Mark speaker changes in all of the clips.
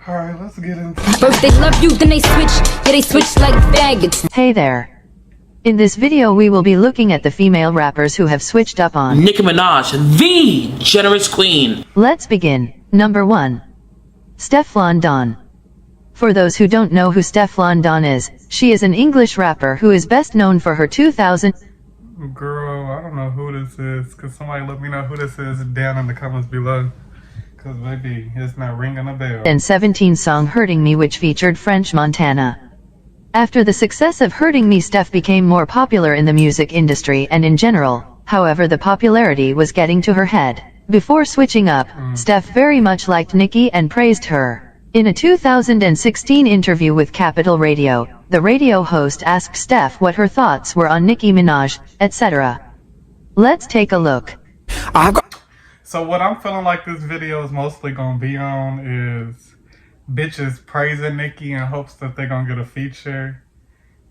Speaker 1: Alright, let's get into
Speaker 2: First they love you, then they switch. Yeah, they switch like faggots.
Speaker 3: Hey there. In this video we will be looking at the female rappers who have switched up on
Speaker 4: Nicki Minaj, the generous queen.
Speaker 3: Let's begin. Number 1. StefLondon. For those who don't know who StefLondon is, she is an English rapper who is best known for her 2000.
Speaker 1: Girl, I don't know who this is. Could somebody let me know who this is down in the comments below? Cause baby, it's not ringing a bell.
Speaker 3: And 17 song Hurting Me, which featured French Montana. After the success of Hurting Me, Steph became more popular in the music industry and in general. However, the popularity was getting to her head. Before switching up, Steph very much liked Nicki and praised her. In a 2016 interview with Capital Radio, the radio host asked Steph what her thoughts were on Nicki Minaj, etc. Let's take a look.
Speaker 1: So what I'm feeling like this video is mostly gonna be on is bitches praising Nicki in hopes that they're gonna get a feature,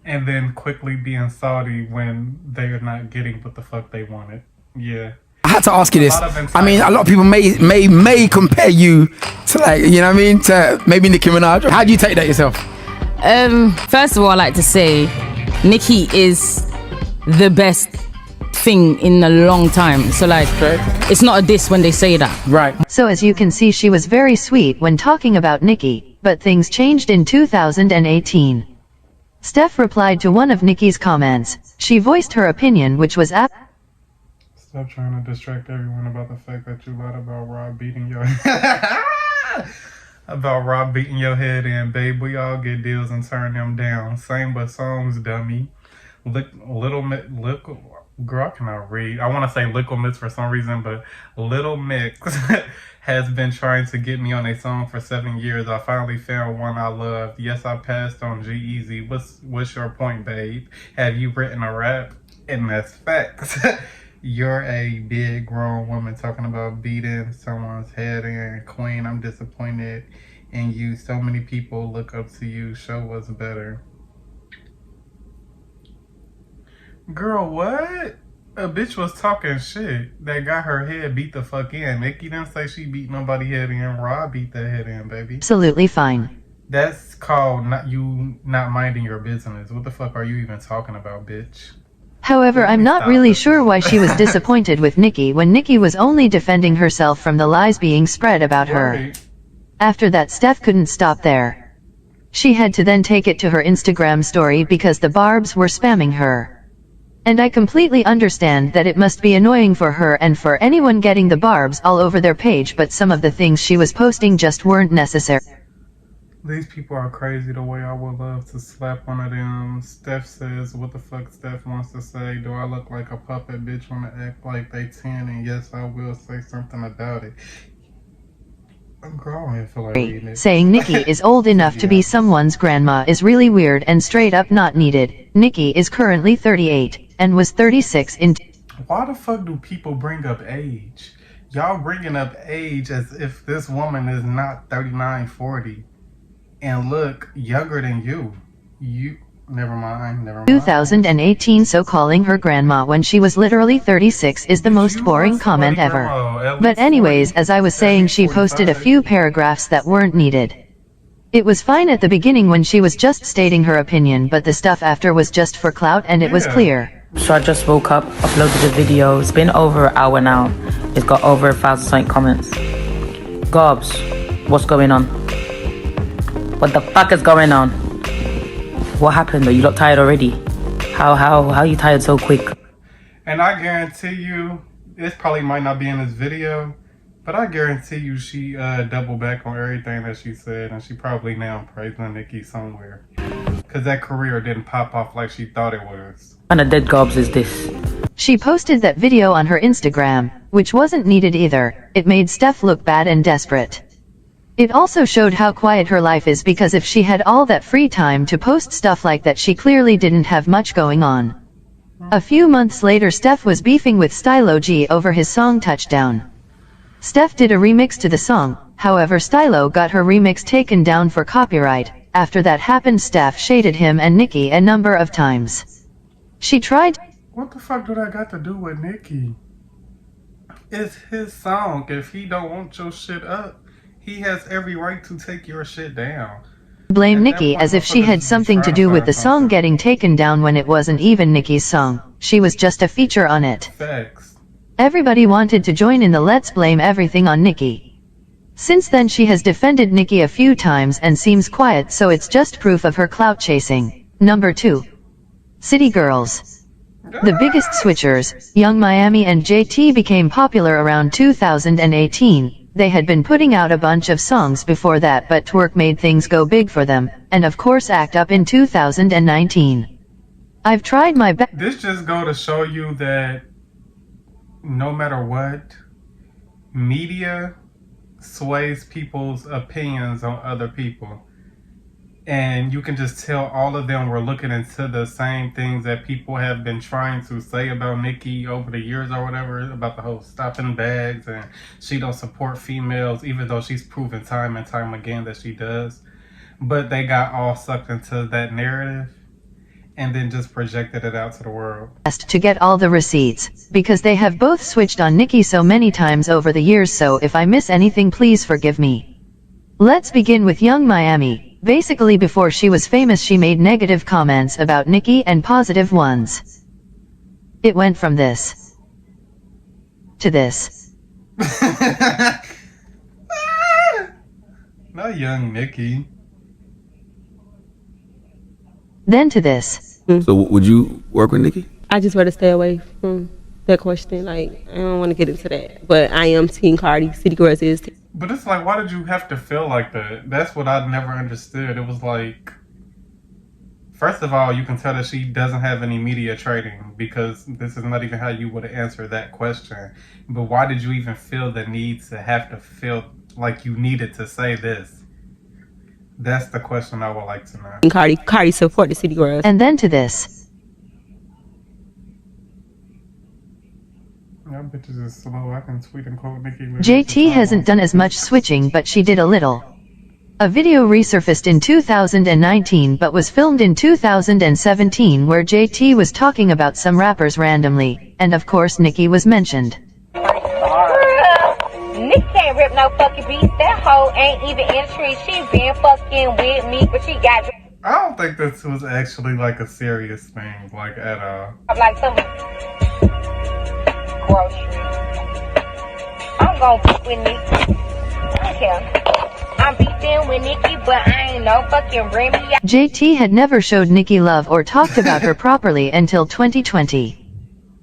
Speaker 1: and then quickly being salty when they're not getting what the fuck they wanted. Yeah.
Speaker 5: I had to ask you this. I mean, a lot of people may compare you to, like, you know what I mean, to maybe Nicki Minaj. How do you take that yourself?
Speaker 6: First of all, I like to say Nicki is the best thing in a long time. So like, it's not a diss when they say that.
Speaker 5: Right.
Speaker 3: So as you can see, she was very sweet when talking about Nicki, but things changed in 2018. Steph replied to one of Nicki's comments. She voiced her opinion, which was
Speaker 1: Stop trying to distract everyone about the fact that you lied about Rob beating your about Rob beating your head in, babe. We all get deals and turn them down. Same with songs, dummy. Girl, I cannot read. I want to say Little Mix for some reason, but Little Mix has been trying to get me on a song for 7 years. I finally found one I loved. Yes, I passed on G-Eazy. What's your point, babe? Have you written a rap? And that's facts. You're a big grown woman talking about beating someone's head in. Queen, I'm disappointed in you. So many people look up to you. Show us better. Girl, what? A bitch was talking shit that got her head beat the fuck in. Nicki didn't say she beat nobody head in. Rob beat that head in, baby.
Speaker 3: absolutely fine.
Speaker 1: That's called not minding your business. What the fuck are you even talking about, bitch?
Speaker 3: However, I'm not really sure why she was disappointed with Nicki when Nicki was only defending herself from the lies being spread about her.
Speaker 1: Right.
Speaker 3: After that, Steph couldn't stop there. She had to then take it to her Instagram story because the barbs were spamming her. And I completely understand that it must be annoying for her and for anyone getting the barbs all over their page, but some of the things she was posting just weren't necessary.
Speaker 1: These people are crazy. The way I would love to slap one of them. Steph says, what the fuck Steph wants to say? Do I look like a puppet? Bitch wanna act like they 10, and yes, I will say something about it. Girl, I don't feel like reading it.
Speaker 3: Saying Nicki is old enough to be someone's grandma is really weird and straight up not needed. Nicki is currently 38 and was 36 in.
Speaker 1: Why the fuck do people bring up age? Y'all bringing up age as if this woman is not 39, 40 and look younger than you. Never mind.
Speaker 3: 2018, so calling her grandma when she was literally 36 is the most boring comment ever. But anyways, as I was saying, she posted a few paragraphs that weren't needed. It was fine at the beginning when she was just stating her opinion, but the stuff after was just for clout, and it was clear.
Speaker 7: So I just woke up, uploaded the video. It's been over an hour now. It's got over 1,000 comments. Gobs, what's going on? What the fuck is going on? What happened? Are you not tired already? How are you tired so quick?
Speaker 1: And I guarantee you, this probably might not be in this video, but I guarantee you she doubled back on everything that she said, and she probably now praising Nicki somewhere. Cause that career didn't pop off like she thought it was.
Speaker 7: What kind of dead gobs is this?
Speaker 3: She posted that video on her Instagram, which wasn't needed either. It made Steph look bad and desperate. It also showed how quiet her life is, because if she had all that free time to post stuff like that, she clearly didn't have much going on. A few months later, Steph was beefing with StefLondon over his song Touchdown. Steph did a remix to the song, however StefLondon got her remix taken down for copyright. After that happened, Steph shaded him and Nicki a number of times. She tried.
Speaker 1: What the fuck do that got to do with Nicki? It's his song. If he don't want your shit up, He has every right to take your shit down.
Speaker 3: Blame
Speaker 1: At that
Speaker 3: Nicki
Speaker 1: point,
Speaker 3: as if she
Speaker 1: motherfuckers
Speaker 3: had
Speaker 1: just be
Speaker 3: something to
Speaker 1: trying
Speaker 3: do with
Speaker 1: find
Speaker 3: the song
Speaker 1: something.
Speaker 3: getting taken down when it wasn't even Nicki's song. She was just a feature on it.
Speaker 1: Facts.
Speaker 3: Everybody wanted to join in the let's blame everything on Nicki. Since then she has defended Nicki a few times and seems quiet, so it's just proof of her clout chasing. Number 2. City Girls. The biggest switchers, Young Miami and JT, became popular around 2018. They had been putting out a bunch of songs before that, but twerk made things go big for them, and of course Act Up in 2019. I've tried my best.
Speaker 1: This just go to show you that no matter what, media sways people's opinions on other people. And you can just tell all of them were looking into the same things that people have been trying to say about Nicki over the years or whatever, about the whole stopping bags and she don't support females, even though she's proven time and time again that she does. But they got all sucked into that narrative and then just projected it out to the world.
Speaker 3: To get all the receipts, because they have both switched on Nicki so many times over the years, so if I miss anything please forgive me. Let's begin with Young Miami. Basically before she was famous she made negative comments about Nicki and positive ones. It went from this to this.
Speaker 1: Not young Nicki.
Speaker 3: Then to this.
Speaker 5: So would you work with Nicki?
Speaker 8: I just rather stay away from that question. Like, I don't want to get into that. But I am Team Cardi. City Girls is Team.
Speaker 1: But it's like, why did you have to feel like that? That's what I never understood. It was like, first of all, you can tell that she doesn't have any media training, because this is not even how you would answer that question. But why did you even feel the need to have to feel like you needed to say this? That's the question I would like to know.
Speaker 8: Cardi support the City Girls.
Speaker 3: And then to this.
Speaker 1: That bitches is slow. I can tweet and quote Nicki.
Speaker 3: JT hasn't done as much switching, but she did a little. A video resurfaced in 2019 but was filmed in 2017 where JT was talking about some rappers randomly, and of course Nicki was mentioned.
Speaker 9: Nicki can't rip no fucking beats. That hoe ain't even in the tree. She been fucking with me, but she got
Speaker 1: I don't think this was actually like a serious thing, like at all.
Speaker 9: like some grocery. I'm gonna beat with Nicki. I don't care. I'm beefing with Nicki, but I ain't no fucking Remy.
Speaker 3: JT had never showed Nicki love or talked about her properly until 2020.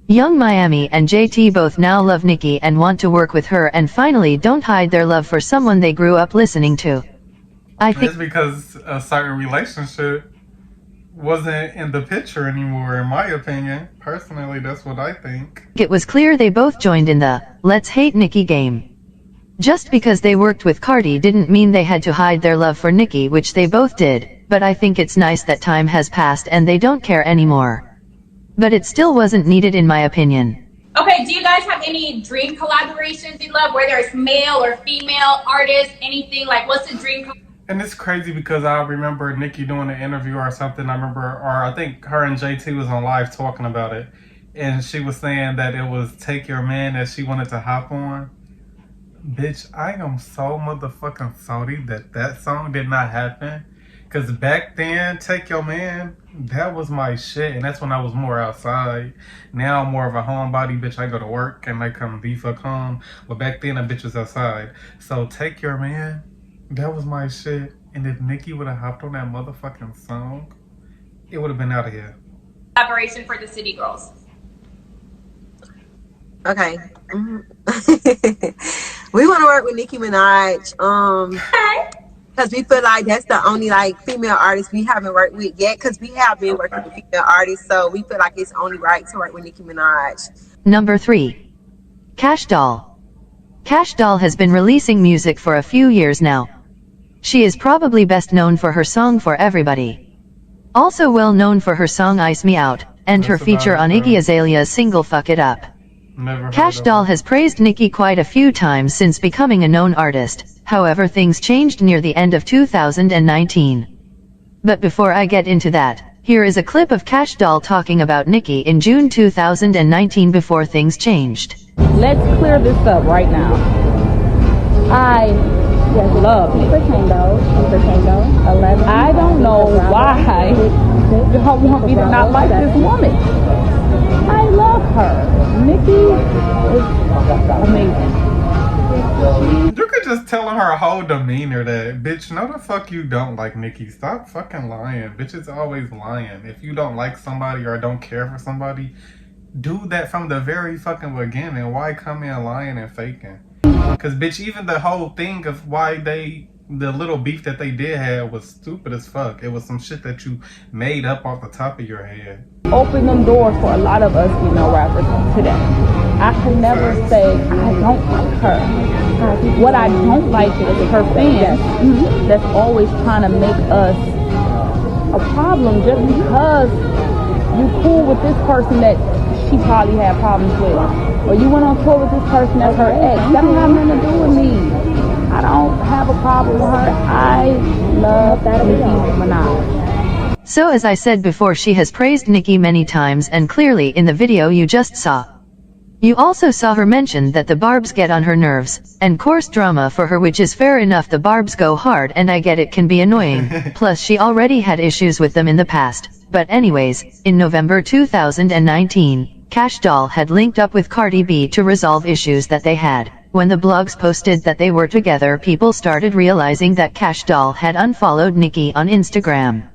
Speaker 3: Young Miami and JT both now love Nicki and want to work with her, and finally don't hide their love for someone they grew up listening to. I think
Speaker 1: it's because a certain relationship wasn't in the picture anymore, in my opinion. Personally, that's what I think.
Speaker 3: it was clear they both joined in the "let's hate Nicki" game. Just because they worked with Cardi didn't mean they had to hide their love for Nicki, which they both did, but I think it's nice that time has passed and they don't care anymore. But it still wasn't needed in my opinion.
Speaker 10: Okay, do you guys have any dream collaborations you love, whether it's male or female artists, anything? Like, what's the dream?
Speaker 1: And it's crazy because I remember Nicki doing an interview or something. I think her and JT was on live talking about it. And she was saying that it was Take Your Man that she wanted to hop on. Bitch, I am so motherfucking salty that song did not happen. Because back then, Take Your Man, that was my shit. And that's when I was more outside. Now I'm more of a homebody, bitch. I go to work and I come the fuck home. But back then, a bitch was outside. So Take Your Man, that was my shit. And if Nicki would have hopped on that motherfucking song, it would have been out of here.
Speaker 10: Collaboration for the City Girls.
Speaker 11: Okay. We want to work with Nicki Minaj. Because we feel like that's the only like female artist we haven't worked with yet. Because we have been working with female artists, so we feel like it's only right to work with Nicki Minaj.
Speaker 3: Number 3. Kash Doll. Kash Doll has been releasing music for a few years now. She is probably best known for her song For Everybody. Also well known for her song Ice Me Out, and her feature on Iggy Azalea's single Fuck It Up. Kash Doll has praised Nicki quite a few times since becoming a known artist. However, things changed near the end of 2019. But before I get into that, here is a clip of Kash Doll talking about Nicki in June 2019 before things changed.
Speaker 6: Let's clear this up right now. I Yes, love me.
Speaker 12: Super Tango, 11.
Speaker 6: I don't know why y'all want me to not like this woman. I love her. Nicki is amazing.
Speaker 1: You could just tell her whole demeanor that, bitch, no the fuck you don't like Nicki. Stop fucking lying. Bitches always lying. If you don't like somebody or don't care for somebody, do that from the very fucking beginning. Why come in lying and faking? Because, bitch, even the whole thing of why the little beef that they did have was stupid as fuck. It was some shit that you made up off the top of your head.
Speaker 6: Open them doors for a lot of us female rappers today. I can never say I don't like her. What I don't like is her fans that's always trying to make us a problem just because you cool with this person that she probably had problems with. Or you went on tour with this person that's her ex. That don't have nothing to do with me. I don't have a problem with her. I love Nicki Minaj.
Speaker 3: So as I said before, she has praised Nicki many times, and clearly in the video you just saw. You also saw her mention that the barbs get on her nerves, and coarse drama for her, which is fair enough. The barbs go hard and I get it can be annoying, plus she already had issues with them in the past. But anyways, in November 2019, Kash Doll had linked up with Cardi B to resolve issues that they had. When the blogs posted that they were together, people started realizing that Kash Doll had unfollowed Nicki on Instagram.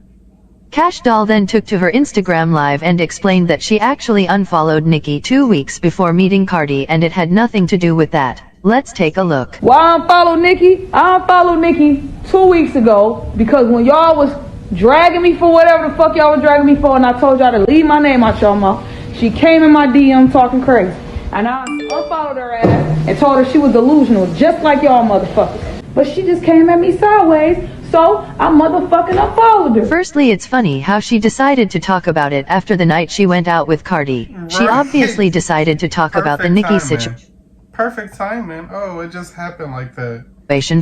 Speaker 3: Kash Doll then took to her Instagram live and explained that she actually unfollowed Nicki 2 weeks before meeting Cardi, and it had nothing to do with that. Let's take a look.
Speaker 6: Why I unfollowed Nicki? I unfollowed Nicki 2 weeks ago because when y'all was dragging me for whatever the fuck y'all was dragging me for, and I told y'all to leave my name out your mouth, she came in my DM talking crazy. And I unfollowed her ass and told her she was delusional, just like y'all motherfuckers. But she just came at me sideways, so I motherfucking unfollowed her.
Speaker 3: Firstly, it's funny how she decided to talk about it after the night she went out with Cardi. She obviously decided to talk about the Nicki situation.
Speaker 1: Perfect timing. Oh, it just happened like that.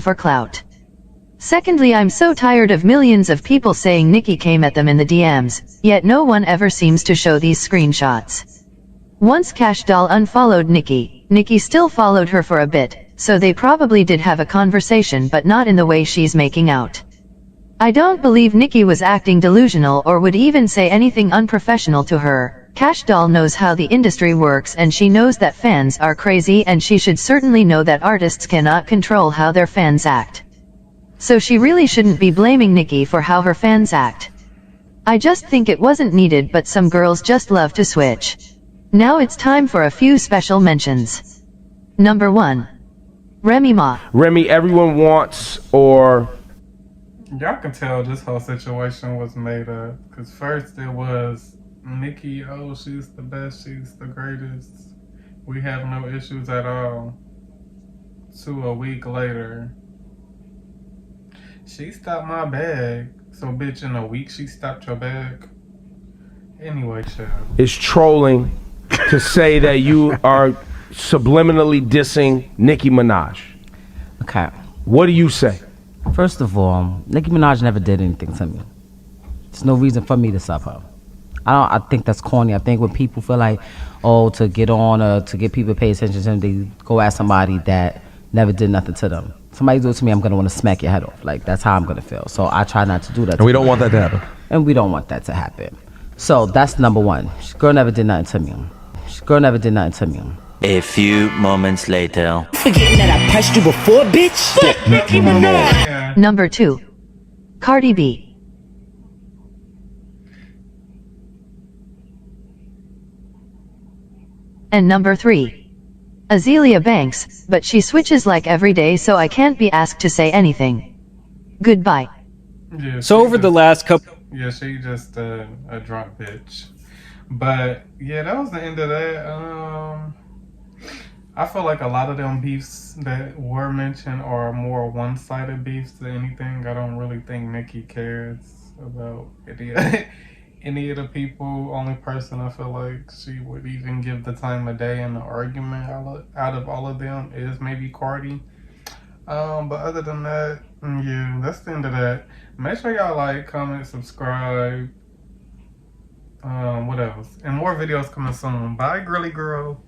Speaker 3: For clout. Secondly, I'm so tired of millions of people saying Nicki came at them in the DMs, yet no one ever seems to show these screenshots. Once Kash Doll unfollowed Nicki, Nicki still followed her for a bit, so they probably did have a conversation, but not in the way she's making out. I don't believe Nicki was acting delusional or would even say anything unprofessional to her. Kash Doll knows how the industry works, and she knows that fans are crazy, and she should certainly know that artists cannot control how their fans act. So she really shouldn't be blaming Nicki for how her fans act. I just think it wasn't needed, but some girls just love to switch. Now it's time for a few special mentions. Number 1. Remy Ma.
Speaker 13: Remy, everyone wants, or...
Speaker 1: Y'all can tell this whole situation was made up. Because first it was Nicki, oh, she's the best, she's the greatest. We have no issues at all. To a week later, she stopped my bag. So, bitch, in a week she stopped your bag? Anyway, child.
Speaker 13: Is trolling to say that you are subliminally dissing Nicki Minaj.
Speaker 14: Okay.
Speaker 13: What do you say?
Speaker 14: First of all, Nicki Minaj never did anything to me. There's no reason for me to sub her. I think that's corny. I think when people feel like, oh, to get on or to get people to pay attention to them, they go at somebody that never did nothing to them. Somebody do it to me, I'm going to want to smack your head off. Like, that's how I'm going to feel. So I try not to do that.
Speaker 15: And we don't want that to happen.
Speaker 14: And we don't want that to happen. So that's number one. Girl never did nothing to me. Girl never did nothing to me.
Speaker 16: A few moments later.
Speaker 17: Forgetting that I pressed you before, bitch?
Speaker 3: Nicki Minaj. Number 2. Cardi B. And number 3. Azealia Banks, but she switches like every day, so I can't be asked to say anything. Goodbye.
Speaker 1: Yeah,
Speaker 18: so over the last couple...
Speaker 1: Yeah, she just a drunk bitch. But, yeah, that was the end of that. I feel like a lot of them beefs that were mentioned are more one-sided beefs than anything. I don't really think Nicki cares about any of the people. Only person I feel like she would even give the time of day in the argument out of all of them is maybe Cardi. But other than that, yeah, that's the end of that. Make sure y'all like, comment, subscribe. What else? And more videos coming soon. Bye, girly girl.